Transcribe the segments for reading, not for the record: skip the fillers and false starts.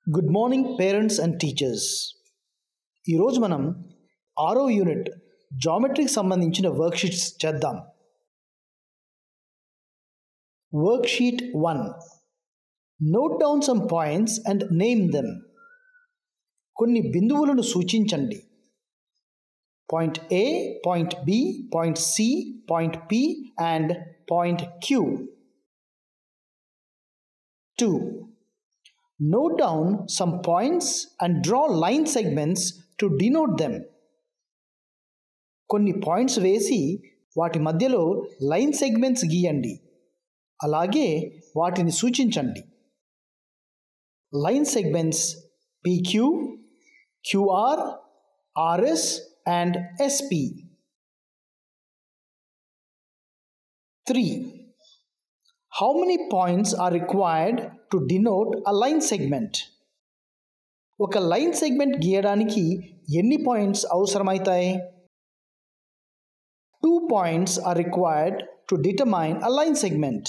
Good morning parents and teachers. ఈరోజు మనం 6వ యూనిట్ జామెట్రీకి సంబంధించిన వర్క్షీట్స్ చేద్దాం. Worksheet 1. Note down some points and name them. కొన్ని బిందువులను సూచించండి. Point A, point B, point C, point P and point Q. 2. Note down some points and draw line segments to denote them. కొన్ని points వేసి వాటి మధ్యలో line segments గీయండి, అలాగే వాటిని సూచించండి. Line segments PQ, QR, RS and SP. 3. How many points are required to denote a line segment? ఒక line segment గీయడానికి ఎన్ని పాయింట్స్ అవసరమవుతాయి? 2 points are required to determine a line segment.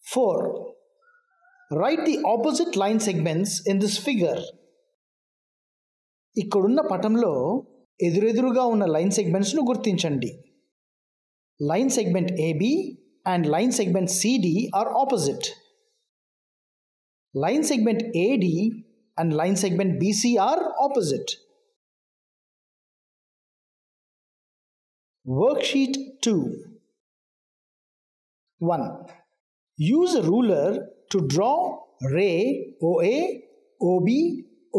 4. Write the opposite line segments in this figure. ఇక్కడున్న పటంలో ఎదురెదురుగా ఉన్న line సెగ్మెంట్స్ను గుర్తించండి. Line segment AB and line segment CD are opposite. Line segment AD and line segment BC are opposite. Worksheet 2. 1. Use a ruler to draw ray OA, OB,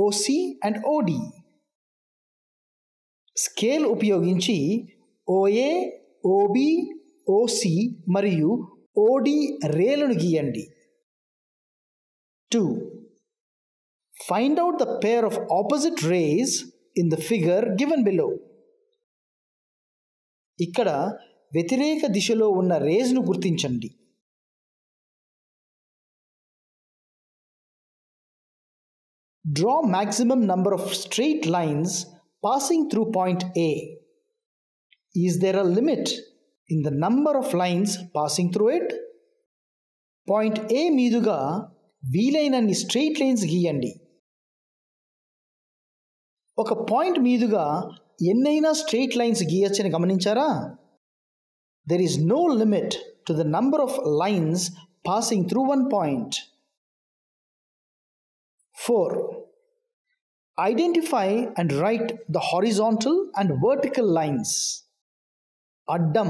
OC and OD. Scale ఉపయోగించి OA, OB, OC మరియు OD రేలను గీయండి. 2. Find out the pair of opposite rays in the figure given below. ఇక్కడ వ్యతిరేక దిశలో ఉన్న రేస్ను గుర్తించండి. Draw maximum number of straight lines passing through point A. Is there a limit in the number of lines passing through it? Point A మీదుగా వీలైనన్ని straight lines గీయండి. ఒక point మీదుగా ఎన్నైనా స్ట్రెయిట్ లైన్స్ గీయచ్చని గమనించారా? There is no limit to the number of lines passing through one point. 4. Identify and write the horizontal and vertical lines. అడ్డం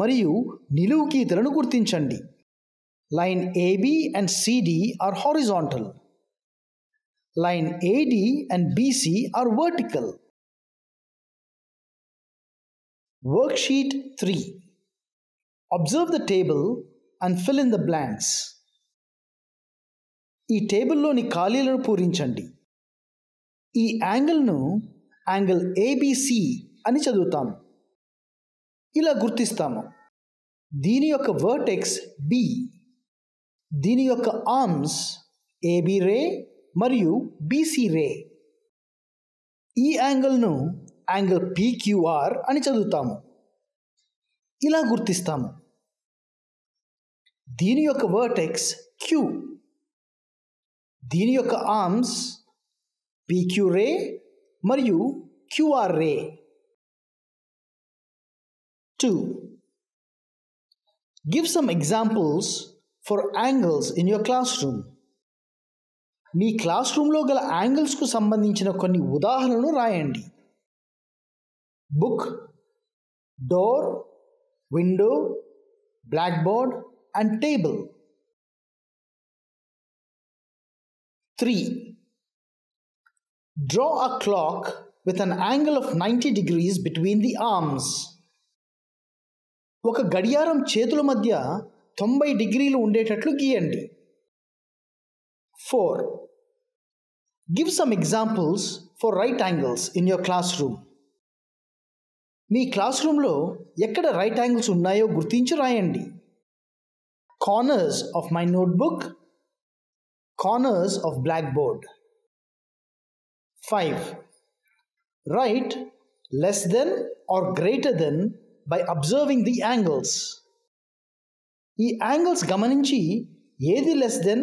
మరియు నిలువు గీతలను గుర్తించండి. Line AB and CD are horizontal. Line AD and BC are vertical. Worksheet 3. Observe the table and fill in the blanks. ఈ టేబుల్లోని ఖాళీలను పూరించండి. ఈ యాంగిల్ను angle ABC అని చదువుతాము. ఇలా గుర్తిస్తాము. దీని యొక్క వర్టెక్స్ B, దీని యొక్క ఆర్మ్స్ AB రే మరియు BC రే. ఈ యాంగిల్ను యాంగిల్ PQR అని చదువుతాము. ఇలా గుర్తిస్తాము. దీని యొక్క వర్టెక్స్ Q, దీని యొక్క ఆర్మ్స్ PQ రే మరియు QR ray. 2. Give some examples for angles in your classroom. మీ క్లాస్ రూమ్లో గల యాంగిల్స్కు సంబంధించిన కొన్ని ఉదాహరణలు రాయండి. Book, door, window, black board and table. 3. Draw a clock with an angle of 90 degrees between the arms. ఒక గడియారం చేతుల మధ్య 90 డిగ్రీలు ఉండేటట్లు గీయండి. 4. Give some examples for right angles in your classroom. మీ క్లాస్ రూమ్లో ఎక్కడ రైట్ యాంగిల్స్ ఉన్నాయో గుర్తించి రాయండి. Corners of my notebook, corners of blackboard. 5. Write less than or greater than by observing the angles. ఈ యాంగిల్స్ గమనించి ఏది లెస్ దెన్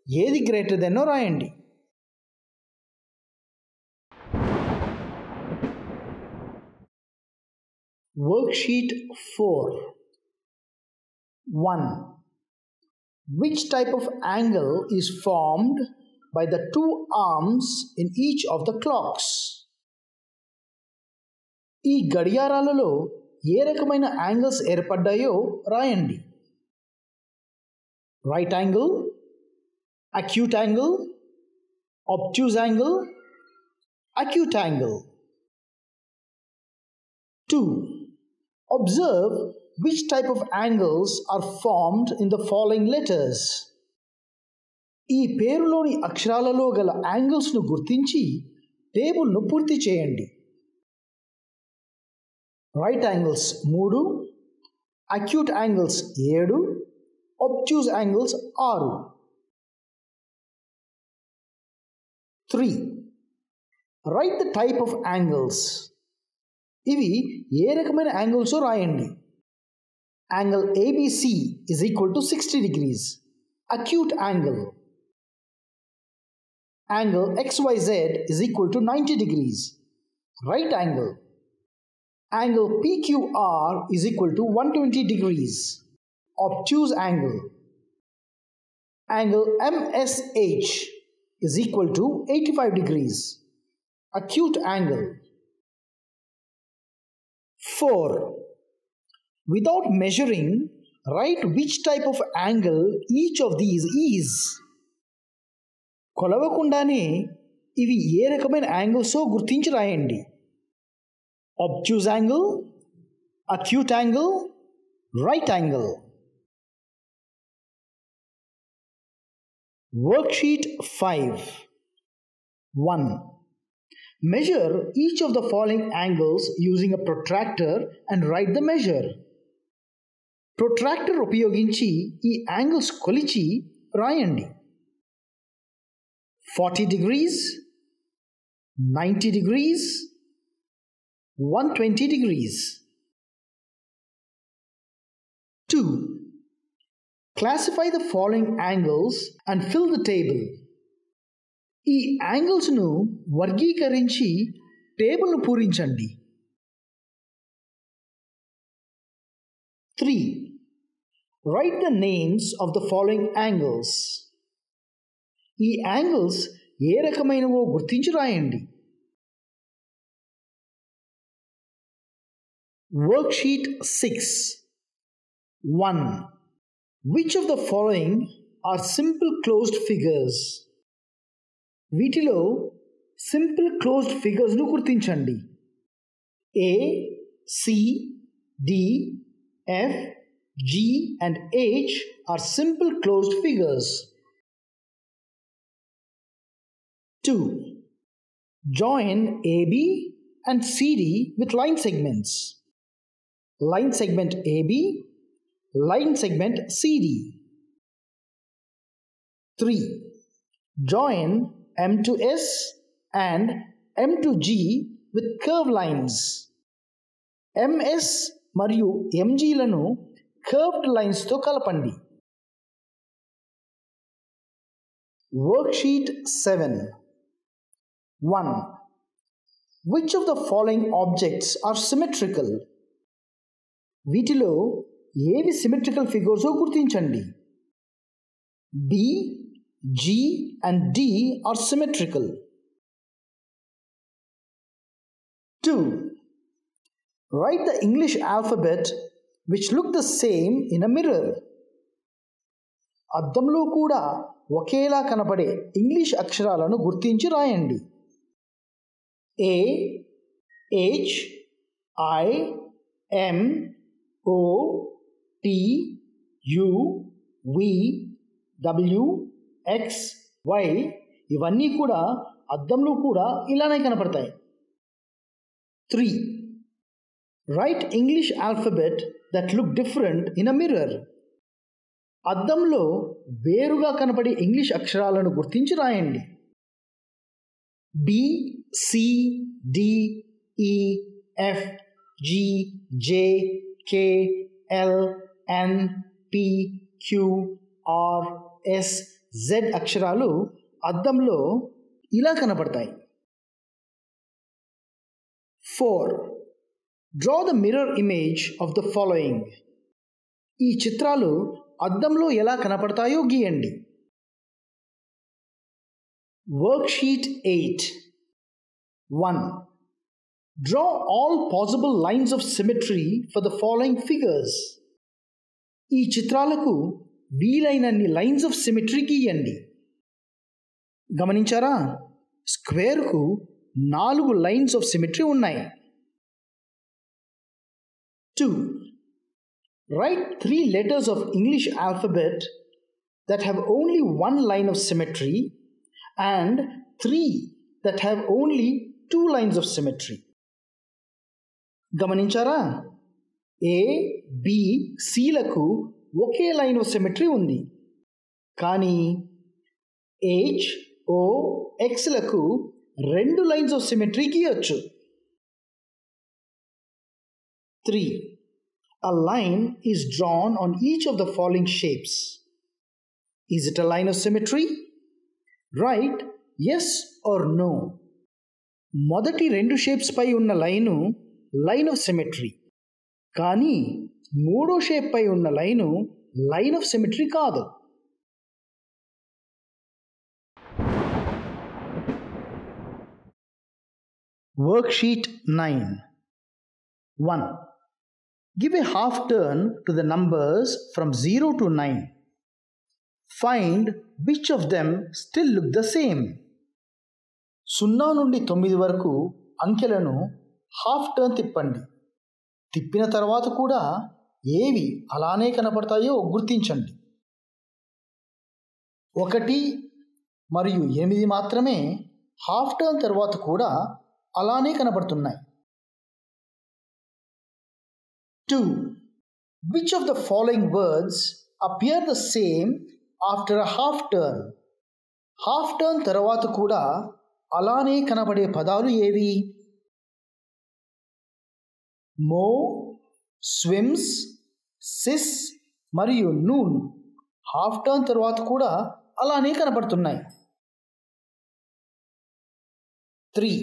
ఏది గ్రేటర్ దెన్నో రాయండి. Worksheet 4. 1. Which type of angle is formed by the two arms in each of the clocks? ఈ గడియారాలలో ఏ రకమైన angles ఏర్పడ్డాయో రాయండి. Right angle, acute angle, obtuse angle, acute angle. 2. Observe which type of angles are formed in the following letters. ఈ పేరులోని అక్షరాలలో గల యాంగిల్స్ను గుర్తించి టేబుల్ను పూర్తి చేయండి. Right angles 3, acute angles 7, obtuse angles 6. 3. Write the type of angles. ఇవి ఏ రకమైన angles రాయండి. Angle ABC is equal to 60 degrees, acute angle. Angle XYZ is equal to 90 degrees, right angle. Angle PQR is equal to 120 degrees, obtuse angle. Angle MSH is equal to 85 degrees, acute angle. 4. Without measuring, write which type of angle each of these is. కొలవకుండానే ఇవి ఏ రకమైన యాంగిల్సో గుర్తించి రాయండి. obtuse angle, acute angle, right angle. Worksheet 5. 1. Measure each of the following angles using a protractor and write the measure. Protractor ఉపయోగించి ఈ angles కొలిచి రాయండి. 40 degrees, 90 degrees, 120 degrees. 2. Classify the following angles and fill the table. ఈ యాంగిల్స్ను వర్గీకరించి టేబుల్ను పూరించండి. 3. Write the names of the following angles. ఈ angles ఏ రకమైనవో గుర్తించి రాయండి. Worksheet 6. 1. Which of the following are simple closed figures? వీటిలో సింపుల్ క్లోజ్డ్ ఫిగర్స్ను గుర్తించండి. A, C, D, F, G and H are simple closed figures. 2. Join AB and CD with line segments. Line segment AB, line segment CD. 3. Join M to S and M to G with curve lines. MS మరియు MG లను curved lines తో కలపండి. Worksheet 7. 1. Which of the following objects are symmetrical? వీటిలో ఏవి symmetrical figures గుర్తించండి. B, G and D are symmetrical. 2. Write the English alphabet which look the same in a mirror. అద్దంలో కూడా ఒకేలా కనపడే ఇంగ్లీష్ అక్షరాలను గుర్తించి రాయండి. A, H, I, M, O, T, U, V, W, X, Y ఇవన్నీ కూడా అద్దంలో కూడా ఇలానే కనపడతాయి. 3. Write English alphabet that look different in a mirror. అద్దంలో వేరుగా కనపడే ఇంగ్లీష్ అక్షరాలను గుర్తించి రాయండి. B, C, D, E, F, G, J, K, L, N, P, Q, R, S, Z అక్షరాలు అద్దంలో ఇలా కనపడతాయి. 4. Draw the mirror image of the following. ఈ చిత్రాలు అద్దంలో ఎలా కనపడతాయో గీయండి. Worksheet 8. 1. Draw all possible lines of symmetry for the following figures. ఈ చిత్రాలకు వీలైనన్ని లైన్స్ ఆఫ్ సిమెట్రీ గీయండి. గమనించారా? స్క్వేర్కు 4 లైన్స్ ఆఫ్ సిమెట్రీ ఉన్నాయి. 2. Write 3 letters of English alphabet that have only 1 line of symmetry and 3 that have only 2 lines of symmetry. గమనించారా? A, B, C లకు ఒకే line of symmetry ఉంది. కానీ H, O, X లకు 2 lines of symmetry గీయొచ్చు. 3. A line is drawn on each of the following shapes. Is it a line of symmetry? Write yes or no. మొదటి 2 shapes పై ఉన్న line line of symmetry. కానీ 3వ shape పై ఉన్న line line of symmetry కాదు. Worksheet 9. 1. Give a half turn to the numbers from 0 to 9. Find which of them still look the same. 0 నుండి 9 వరకు అంకెలను half turn తిప్పండి. తిప్పిన తర్వాత కూడా ఏవి అలానే కనపడతాయో గుర్తించండి. 1 మరియు 8 మాత్రమే హాఫ్ టర్న్ తర్వాత కూడా అలానే కనపడుతున్నాయి. 2. Which of the following words appear the same after a half turn? Half turn తర్వాత కూడా అలానే కనబడే పదాలు ఏవి? మో, స్విమ్స్, సిస్ మరియు నూన్ హాఫ్ టర్న్ తర్వాత కూడా అలానే కనబడుతున్నాయి. 3.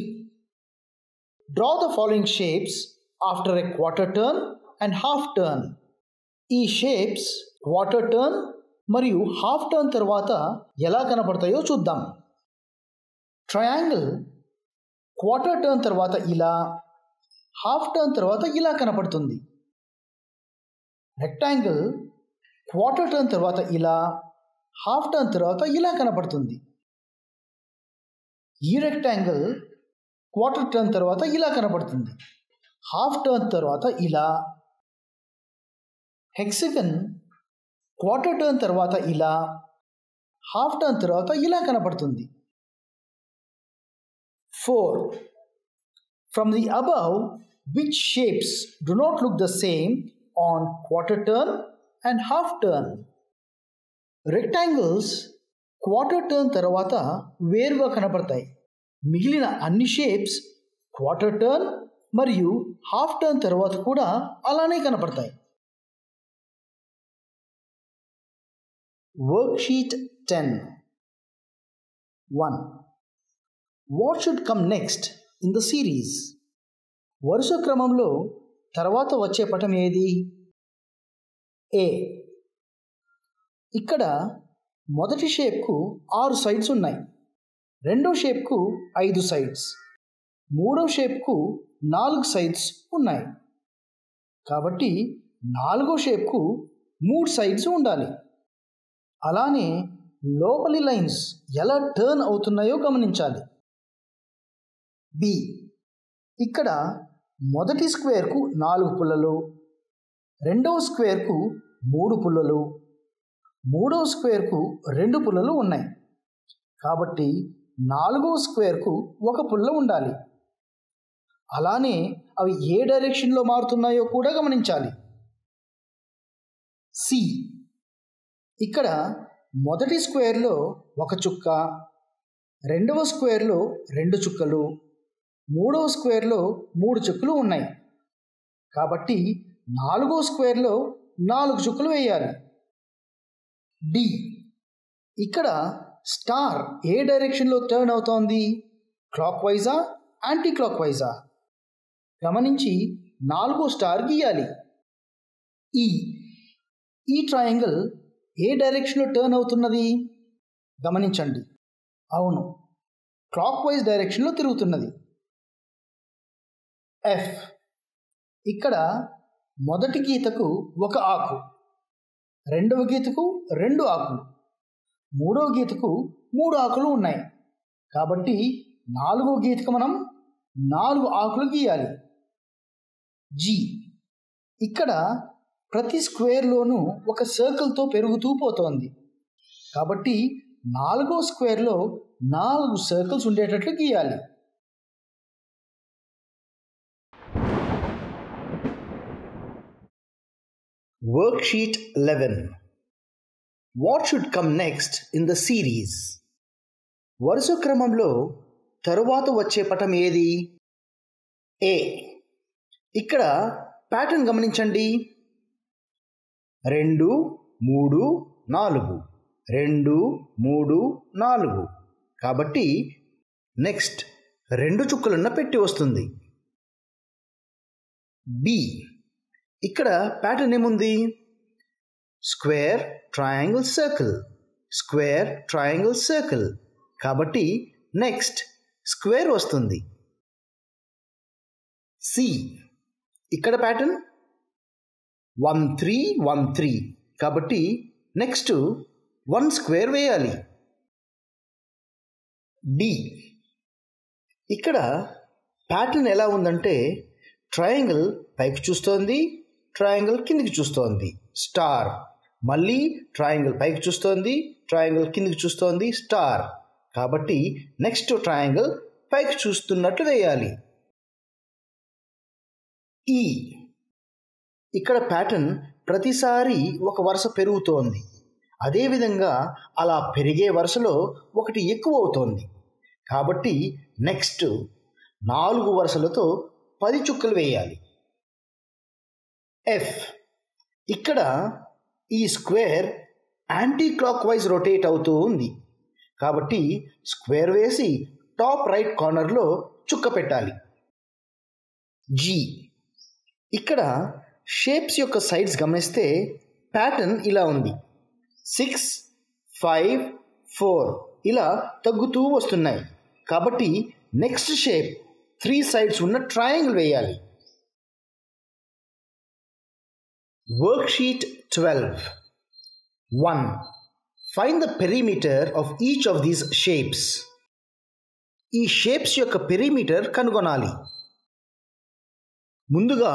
Draw the following shapes after a quarter turn and half turn. ఈ షేప్స్ క్వార్టర్ టర్న్ మరియు హాఫ్ టర్న్ తర్వాత ఎలా కనపడతాయో చూద్దాం. ట్రయాంగిల్ క్వార్టర్ టర్న్ తర్వాత ఇలా, హాఫ్ టర్న్ తర్వాత ఇలా కనపడుతుంది. రెక్టాంగిల్ క్వార్టర్ టర్న్ తర్వాత ఇలా, హాఫ్ టర్న్ తర్వాత ఇలా కనపడుతుంది. ఈ రెక్టాంగిల్ క్వార్టర్ టర్న్ తర్వాత ఇలా కనపడుతుంది, హాఫ్ టర్న్ తర్వాత ఇలా. హెక్సగన్ క్వార్టర్ టర్న్ తర్వాత ఇలా, హాఫ్ టర్న్ తర్వాత ఇలా కనపడుతుంది. 4. From the above, which shapes do not look the same on quarter turn and half turn? Rectangles quarter turn తర్వాత వేరుగా కనపడతాయి. మిగిలిన అన్ని షేప్స్ క్వార్టర్ టర్న్ మరియు హాఫ్ టర్న్ తర్వాత కూడా అలానే కనపడతాయి. Worksheet 10. 1. What should come next in the series? వరుస క్రమంలో తర్వాత వచ్చే పటం ఏది? A. ఇక్కడ మొదటి షేప్కు 6 సైడ్స్ ఉన్నాయి. రెండో షేప్కు 5 సైడ్స్, మూడో షేప్కు 4 సైడ్స్ ఉన్నాయి. కాబట్టి 4వ షేప్కు 3 సైడ్స్ ఉండాలి. అలానే లోపలి లైన్స్ ఎలా టర్న్ అవుతున్నాయో గమనించాలి. బి. ఇక్కడ మొదటి స్క్వేర్కు 4 పుల్లలు, రెండవ స్క్వేర్కు 3 పుల్లలు, మూడవ స్క్వేర్కు 2 పుల్లలు ఉన్నాయి. కాబట్టి 4వ స్క్వేర్కు 1 పుల్ల ఉండాలి. అలానే అవి ఏ డైరెక్షన్లో మారుతున్నాయో కూడా గమనించాలి. సి. ఇక్కడ మొదటి స్క్వేర్లో 1 చుక్క, రెండవ స్క్వేర్లో 2 చుక్కలు, మూడవ స్క్వేర్లో 3 చుక్కలు ఉన్నాయి. కాబట్టి 4వ స్క్వేర్లో 4 చుక్కలు వేయాలి. డి. ఇక్కడ స్టార్ ఏ డైరెక్షన్లో టర్న్ అవుతోంది? క్లాక్ వైజా, యాంటీ క్లాక్ వైజా? గమనించి 4వ స్టార్ గీయాలి. ఈ ట్రయాంగిల్ ఏ డైరెక్షన్లో టర్న్ అవుతున్నది? గమనించండి. అవును, క్లాక్ వైజ్ డైరెక్షన్లో తిరుగుతున్నది. ఎఫ్, ఇక్కడ మొదటి గీతకు ఒక ఆకు, రెండవ గీతకు 2 ఆకులు, మూడవ గీతకు 3 ఆకులు ఉన్నాయి. కాబట్టి 4వ గీతకు మనం 4 ఆకులు గీయాలి. జీ, ఇక్కడ ప్రతి స్క్వేర్లోనూ ఒక సర్కిల్తో పెరుగుతూ పోతోంది. కాబట్టి 4వ స్క్వేర్లో 4 సర్కిల్స్ ఉండేటట్లు గీయాలి. Worksheet 11. What should come next in the series? వరుస క్రమంలో తరువాత వచ్చే పటం ఏది? ఏ. ఇక్కడ ప్యాటర్న్ గమనించండి. 2 3 4, 2 3 4. కాబట్టి నెక్స్ట్ 2 చుక్కలున్న పెట్టి వస్తుంది. బి, ఇక్కడ ప్యాటర్న్ ఏముంది? Square triangle circle, square triangle circle. కాబట్టి నెక్స్ట్ స్క్వేర్ వస్తుంది. సి, ఇక్కడ ప్యాటర్న్ 1 3 1 3. కాబట్టి నెక్స్ట్ 1 స్క్వేర్ వేయాలి. డి, ఇక్కడ ప్యాటర్న్ ఎలా ఉందంటే ట్రయాంగిల్ పైకి చూస్తోంది, ట్రయాంగిల్ కిందికి చూస్తోంది, స్టార్. మళ్ళీ ట్రయాంగిల్ పైకి చూస్తోంది, ట్రయాంగిల్ కిందికి చూస్తోంది, స్టార్. కాబట్టి నెక్స్ట్ ట్రయాంగిల్ పైకి చూస్తున్నట్లు వేయాలి. ఈ, ఇక్కడ ప్యాటర్న్ ప్రతిసారి ఒక వరుస పెరుగుతోంది. అదేవిధంగా అలా పెరిగే వరుసలో ఒకటి ఎక్కువ అవుతోంది. కాబట్టి నెక్స్ట్ 4 వరుసలతో 10 చుక్కలు వేయాలి. ఎఫ్, ఇక్కడ ఈ square anti clock wise rotate అవుతూ ఉంది. కాబట్టి స్క్వేర్ వేసి టాప్ రైట్ కార్నర్లో చుక్క పెట్టాలి. జీ, ఇక్కడ షేప్స్ యొక్క సైడ్స్ గమనిస్తే ప్యాటర్న్ ఇలా ఉంది. 6 5 4 ఇలా తగ్గుతూ వస్తున్నాయి. కాబట్టి నెక్స్ట్ షేప్ 3 సైడ్స్ ఉన్న ట్రయాంగిల్ వేయాలి. Worksheet 12. 1. Find the perimeter of each of these shapes. ఈ షేప్స్ యొక్క పెరిమీటర్ కనుగొనాలి. ముందుగా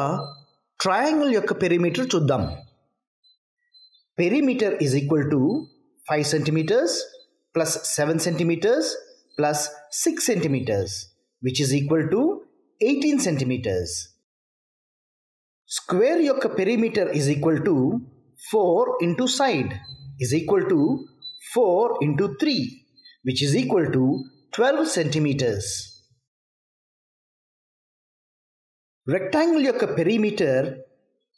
ట్రయాంగిల్ యొక్క పెరిమీటర్ చూద్దాం. Perimeter is equal to 5 centimetres plus 7 centimetres plus 6 centimetres which is equal to 18 centimeters. Square యొక్క perimeter is equal to 4 into side is equal to 4 into 3 which is equal to 12 centimeters. Rectangle యొక్క perimeter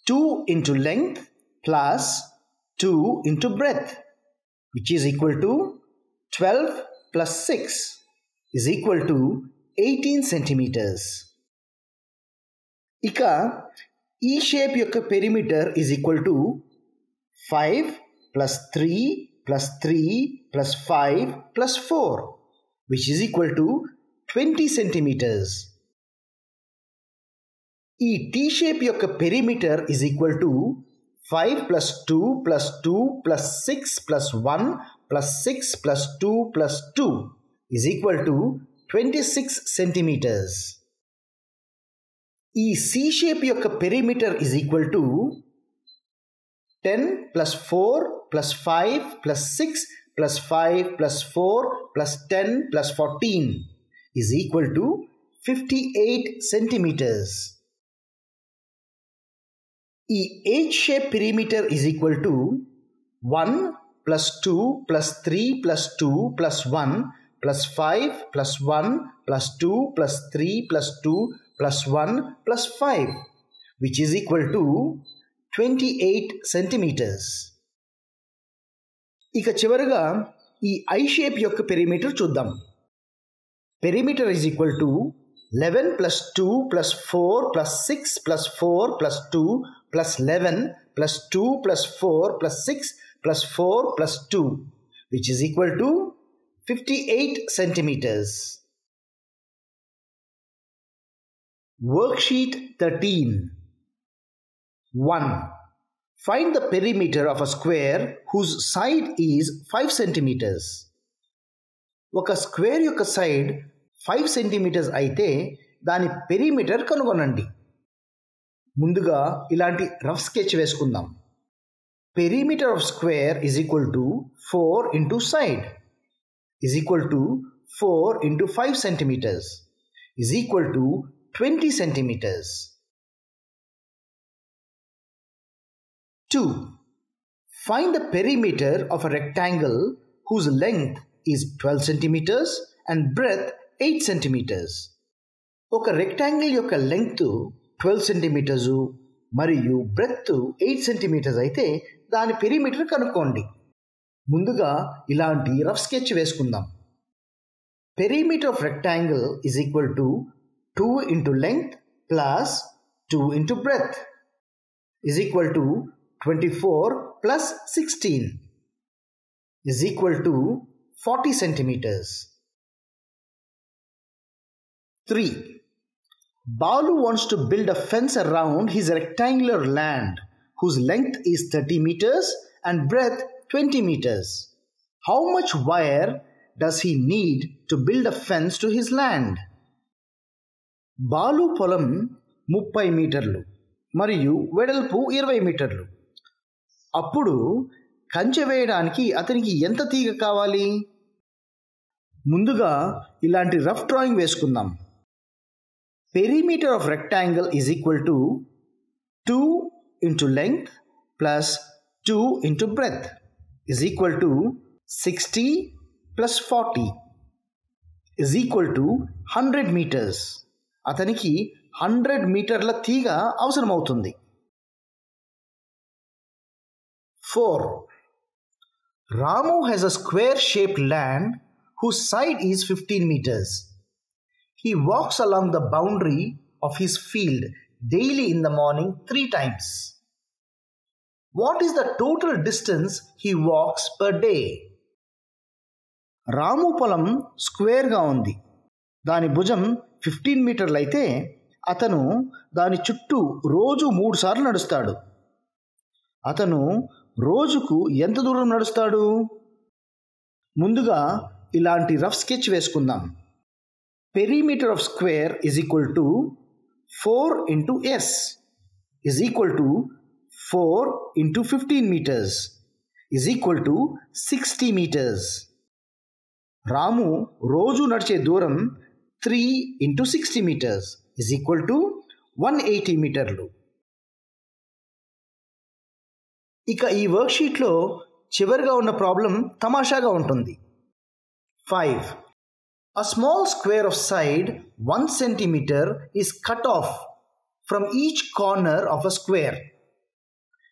2 into length plus 2 into breadth which is equal to 12 plus 6 is equal to 18 centimeters. ఇక ఈ shape యొక్క perimeter is equal to 5 plus 3 plus 3 plus 5 plus 4 which is equal to 20 centimetres. ఈ T shape యొక్క perimeter is equal to 5 plus 2 plus 2 plus 6 plus 1 plus 6 plus 2 plus 2 is equal to 26 centimeters. ఈ C shape యొక్క perimeter is equal to 10 plus 4 plus 5 plus 6 plus 5 plus 4 plus 10 plus 14 is equal to 58 centimeters. ఈ H shape perimeter is equal to 1 plus 2 plus 3 plus 2 plus 1 plus 5 plus 1 plus 2 plus 3 plus 2 plus 1 plus 5 which is equal to 28 centimeters. ఇక చివరగా ఈ I shape యొక్క perimeter చూద్దాం. Perimeter is equal to 11 plus 2 plus 4 plus 6 plus 4 plus 2 plus 11 plus 2 plus 4 plus 6 plus 4 plus 2 which is equal to 58 centimeters. Worksheet 13. 1. Find the perimeter of a square whose side is 5 centimeters. ఒక square యొక్క side 5 centimetres అయితే దాని perimeter కనుగొనండి. ముందుగా ఇలాంటి rough sketch వేసుకుందాం. Perimeter of square is equal to 4 into side is equal to 4 into 5 centimetres is equal to 20 centimeters. 2. Find the perimeter of a rectangle whose length is 12 centimeters and breadth 8 centimeters. ఒక rectangle యొక్క length 12 centimetres మరియు breadth 8 centimetres అయితే దాని perimeter కనుక్కోండి. ముందుగా ఇలాంటి rough sketch వేసుకుందాం. Perimeter of rectangle is equal to 2 into length plus 2 into breadth is equal to 24 plus 16 is equal to 40 centimeters. 3. Balu wants to build a fence around his rectangular land whose length is 30 meters and breadth 20 meters. How much wire does he need to build a fence to his land? Balu పొలం 30 మీటర్లు మరియు వెడల్పు 20 మీటర్లు. అప్పుడు కంచె వేయడానికి అతనికి ఎంత తీగ కావాలి? ముందుగా ఇలాంటి రఫ్ డ్రాయింగ్ వేసుకుందాం. Perimeter of rectangle is equal to 2 into length plus 2 into breadth is equal to 60 plus 40 is equal to 100 metres. అతనికి 100 మీటర్ల తీగ అవసరమవుతుంది. 4. Ramu has a square-shaped land whose side is 15 meters. He walks along the boundary of his field daily in the morning 3 times. What is the total distance he walks per day? రాము పొలం స్క్వేర్గా ఉంది. దాని భుజం 15 మీటర్లు అయితే అతను దాని చుట్టూ రోజు 3 సార్లు నడుస్తాడు. అతను రోజుకు ఎంత దూరం నడుస్తాడు? ముందుగా ఇలాంటి రఫ్ స్కెచ్ వేసుకుందాం. Perimeter of square is equal to 4 into S is equal to 4 into 15 metres is equal to 60 metres. Ramu రోజు నడిచే దూరం 3 into 60 meters is equal to 180 మీటర్లు. ఇక ఈ వర్క్షీట్లో చివరిగా ఉన్న ప్రాబ్లం తమాషాగా ఉంటుంది. 5. A small square of side 1 centimeter is cut off from each corner of a square.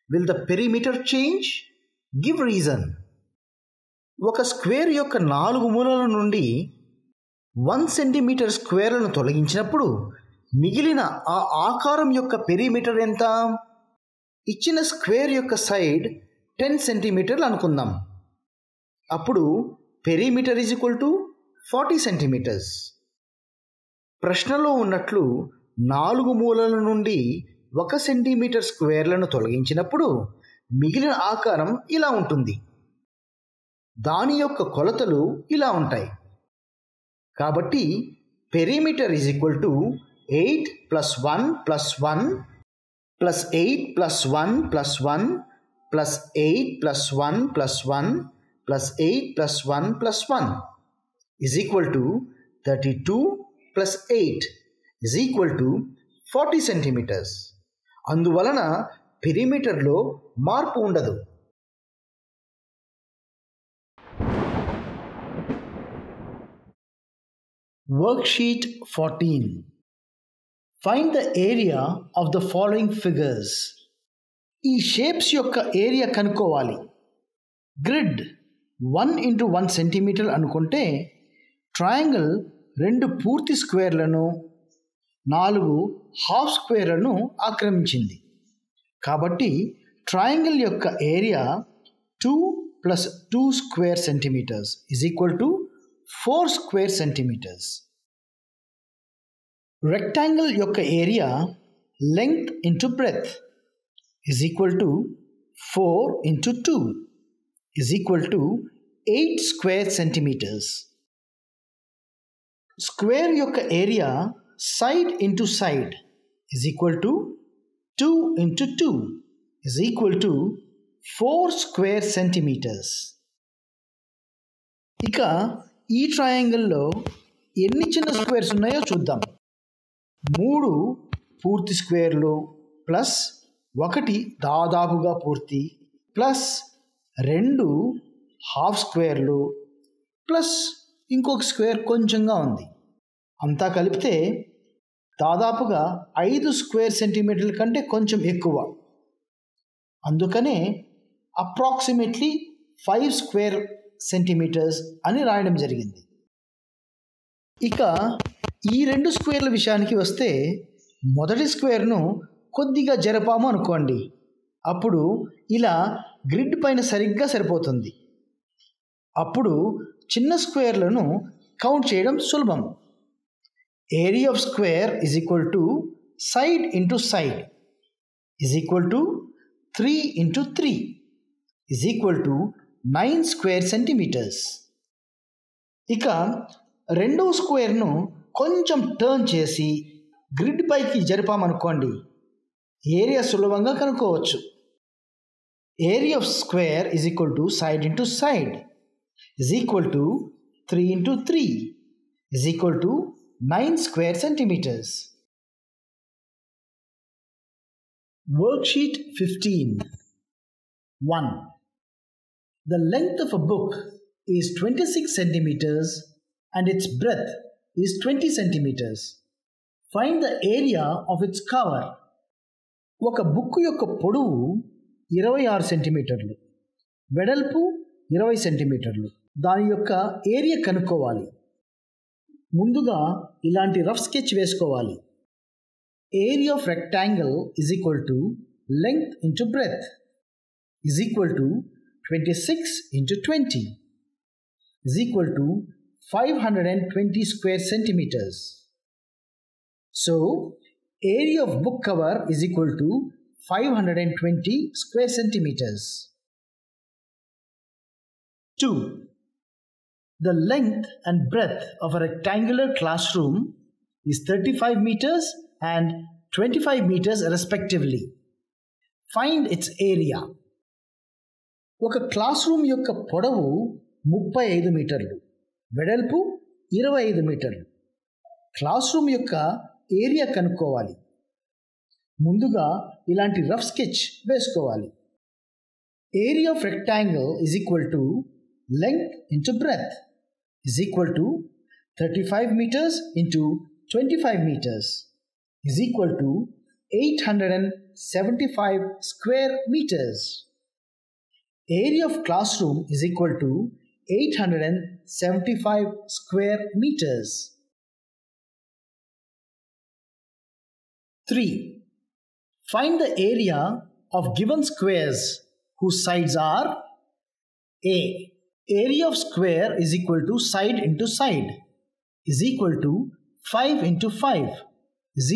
Will the perimeter change? Give reason. ఒక స్క్వేర్ యొక్క 4 మూలల నుండి 1 సెంటీమీటర్ స్క్వేర్లను తొలగించినప్పుడు మిగిలిన ఆ ఆకారం యొక్క పెరిమీటర్ ఎంత? ఇచ్చిన స్క్వేర్ యొక్క సైడ్ 10 సెంటీమీటర్లు అనుకుందాం. అప్పుడు perimeter is equal to 40 centimetres. ప్రశ్నలో ఉన్నట్లు 4 మూలల నుండి 1 సెంటీమీటర్ స్క్వేర్లను తొలగించినప్పుడు మిగిలిన ఆకారం ఇలా ఉంటుంది. దాని యొక్క కొలతలు ఇలా ఉంటాయి. కాబట్టి perimeter is equal to 8 plus 1 plus 1 plus 8 plus 1 plus 1 plus 8 plus 1 plus 1 plus 8 plus 1 plus 1 is equal to 32 plus 8 is equal to 40 centimetres. అందువలన పెరిమీటర్లో మార్పు ఉండదు. Worksheet 14. Find the area of the following figures. ఈ shapes యొక్క area కనుక్కోవాలి. Grid 1 into 1 centimetre అనుకుంటే triangle 2 పూర్తి స్క్వేర్లను 4 half స్క్వేర్లను ఆక్రమించింది. కాబట్టి ట్రయాంగిల్ యొక్క area 2 + 2 square centimetres = 4 square centimetres. Rectangle యొక్క area length into breadth = 4 into 2 = 8 square centimetres. Square యొక్క area side into side = 2 into 2 = 4 square centimetres. ఇక ఈ ట్రయాంగిల్లో ఎన్ని చిన్న స్క్వేర్స్ ఉన్నాయో చూద్దాం. 3 పూర్తి స్క్వేర్లు ప్లస్ 1 దాదాపుగా పూర్తి ప్లస్ 2 హాఫ్ స్క్వేర్లు ప్లస్ ఇంకొక స్క్వేర్ కొంచెంగా ఉంది. అంతా కలిపితే దాదాపుగా 5 స్క్వేర్ సెంటీమీటర్ల కంటే కొంచెం ఎక్కువ. అందుకనే అప్రాక్సిమేట్లీ 5 స్క్వేర్ సెంటీమీటర్స్ అని రాయడం జరిగింది. ఇక ఈ 2 స్క్వేర్ల విషయానికి వస్తే మొదటి స్క్వేర్ను కొద్దిగా జరపాము అనుకోండి, అప్పుడు ఇలా గ్రిడ్ పైన సరిగ్గా సరిపోతుంది. అప్పుడు చిన్న స్క్వేర్లను కౌంట్ చేయడం సులభం. Area of square = side into side = 3 into 3 = 9 square centimetres. ఇక రెండవ స్క్వేర్ను కొంచెం టర్న్ చేసి గ్రిడ్ పైకి జరిపామనుకోండి, ఏరియా సులభంగా కనుక్కోవచ్చు. Area of square = side into side = 3 into 3 = 9 square centimeters. Worksheet 15. 1. The length of a book is 26 centimeters and its breadth is 20 centimeters. Find the area of its cover. ఒక book యొక్క పొడవు 26 సెంటీమీటర్లు, వెడల్పు 20 సెంటీమీటర్లు. దాని యొక్క ఏరియా కనుక్కోవాలి. ముందుగా ఇలాంటి రఫ్ స్కెచ్ వేసుకోవాలి. Area of rectangle = length into breadth = 26 into 20 = 520 square centimeters. So, area of book cover = 520 square centimeters. 2. The length and breadth of a rectangular classroom is 35 meters and 25 meters respectively. Find its area. ఒక class room యొక్క పొడవు 35 మీటర్లు, వెడల్పు 25 మీటర్లు. Class room యొక్క area కనుక్కోవాలి. ముందుగా ఇలాంటి రఫ్ స్కెచ్ వేసుకోవాలి. Area of rectangle = length into breadth = 35 meters into 25 meters = 875 square meters. Area of classroom = 875 square meters. 3. Find the area of given squares whose sides are A. Area of square = side into side = 5 into 5 =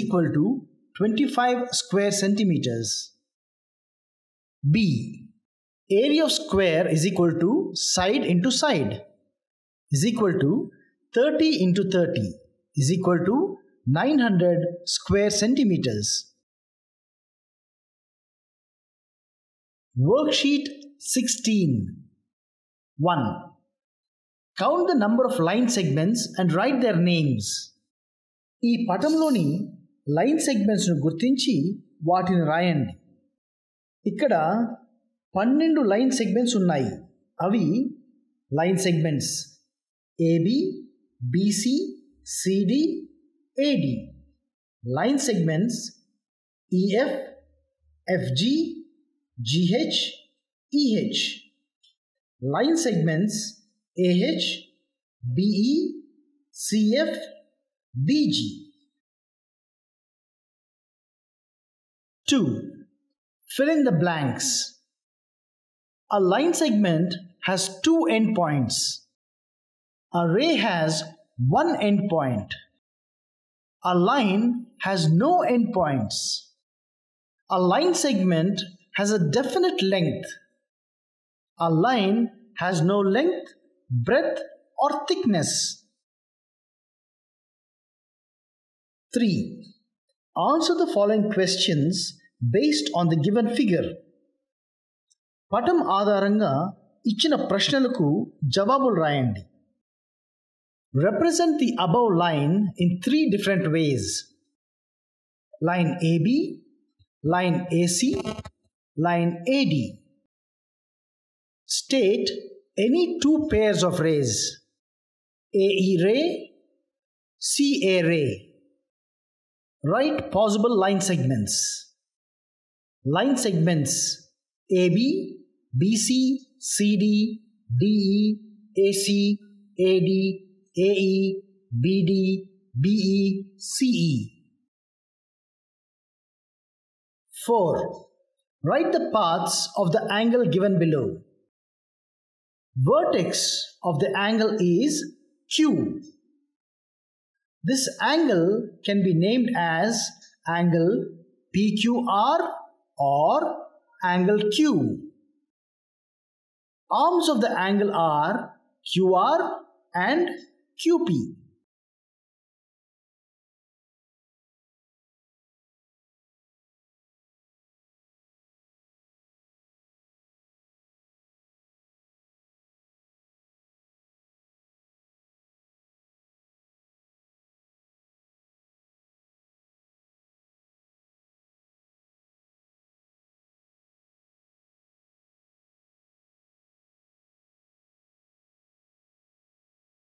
25 square centimeters. B. Area of square = side into side = 30 into 30 = 900 square centimeters. Worksheet 16. 1. Count the number of line segments and write their names. ఈ పటంలోని line సెగ్మెంట్స్ను గుర్తించి వాటిని రాయండి. ఇక్కడ 12 line segments ఉన్నాయి. అవి line segments AB, BC, CD, AD. Line segments EF, FG, GH, EH. line segments AH, BE, CF, BG. 2. Fill in the blanks. A line segment has two endpoints. A ray has one endpoint. A line has no endpoints. A line segment has a definite length. A line has no length, breadth, or thickness. 3. Answer the following questions based on the given figure. పటం ఆధారంగా ఇచ్చిన ప్రశ్నలకు జవాబులు రాయండి. Represent the above line in 3 different ways. Line AB, line AC, line AD. State any two pairs of rays, AE ray, CA ray. Write possible line segments. Line segments AB, BC, CD, DE, AC, AD, AE, BD, BE, CE. 4. Write the paths of the angle given below. Vertex of the angle is Q. This angle can be named as angle PQR or angle Q. Arms of the angle are QR and QP.